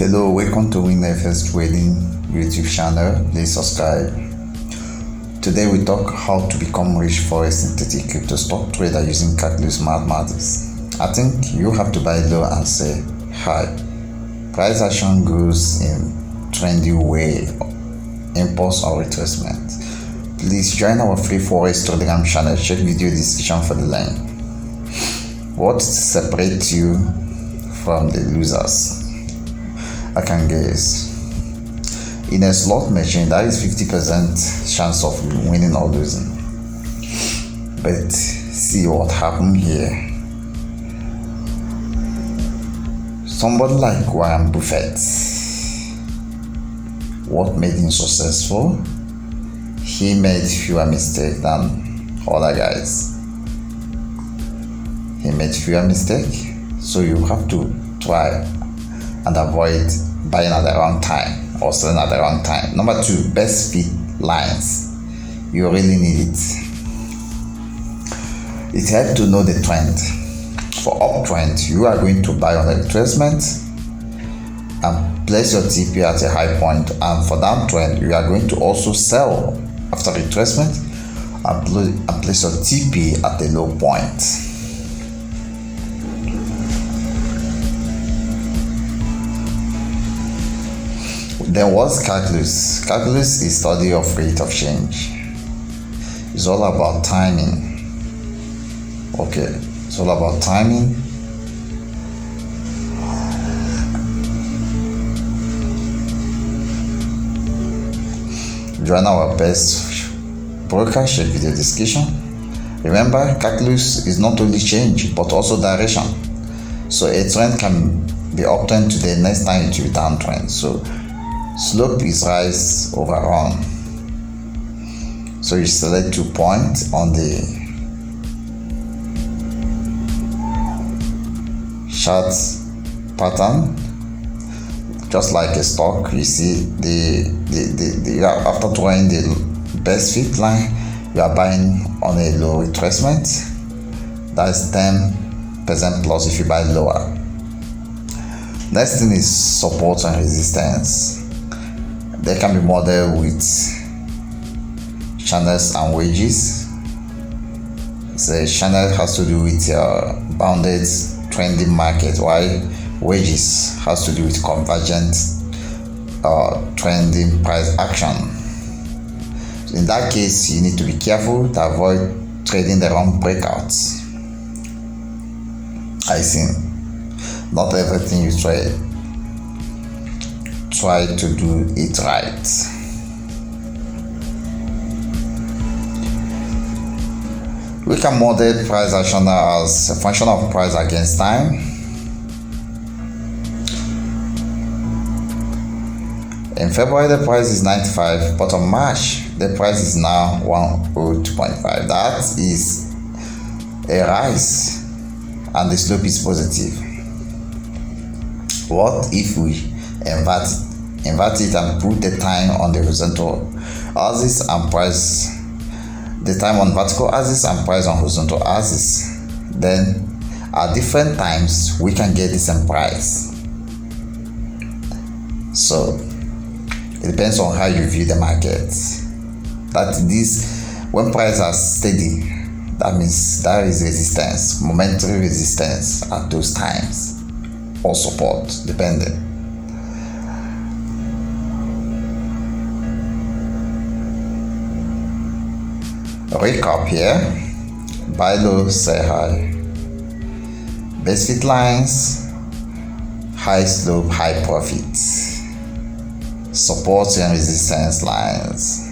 Hello, welcome to WINFXTRADING YouTube channel. Please subscribe. Today we talk how to become rich Forex synthetic crypto stock trader using calculus mathematics. I think you have to buy low and say high. Price action goes in trendy way, impulse or retracement. Please join our free Forex Telegram channel. Check video description for the link. What separates you from the losers? I can guess. In a slot machine, there is 50% chance of winning or losing. But see what happened here. Somebody like Warren Buffett, what made him successful? He made fewer mistakes than other guys. He made fewer mistakes, so you have to try and avoid buying at the wrong time or selling at the wrong time. Number two, best fit lines. You really need it. It helps to know the trend. For uptrend, you are going to buy on the retracement and place your TP at a high point, and for downtrend, you are going to also sell after retracement and place your TP at a low point. Then what's calculus? Calculus is study of rate of change. It's all about timing. Okay, it's all about timing. Join our best broker, check video description. Remember, calculus is not only change but also direction. So a trend can be uptrend today, next time it will be downtrend. So slope is rise over run. So you select 2 points on the chart pattern, just like a stock. You see the after drawing the best fit line, you are buying on a low retracement. That is 10% plus if you buy lower. Next thing is support and resistance. They can be modeled with channels and wedges. So channel has to do with bounded trending market, while wedges has to do with convergent trending price action. So in that case, you need to be careful to avoid trading the wrong breakouts. I see. Not everything you trade, try to do it right. We can model price action as a function of price against time. In February, the price is 95, but on March, the price is now 102.5. That is a rise, and the slope is positive. What if we invert it and put the time on the horizontal axis and price, the time on vertical axis and price on horizontal axis? Then at different times we can get the same price. So it depends on how you view the market. That this, when prices are steady, that means there is resistance, momentary resistance at those times, or support, depending. Recap here: buy low, sell high. Best fit lines: high slope, high profit. Support and resistance lines.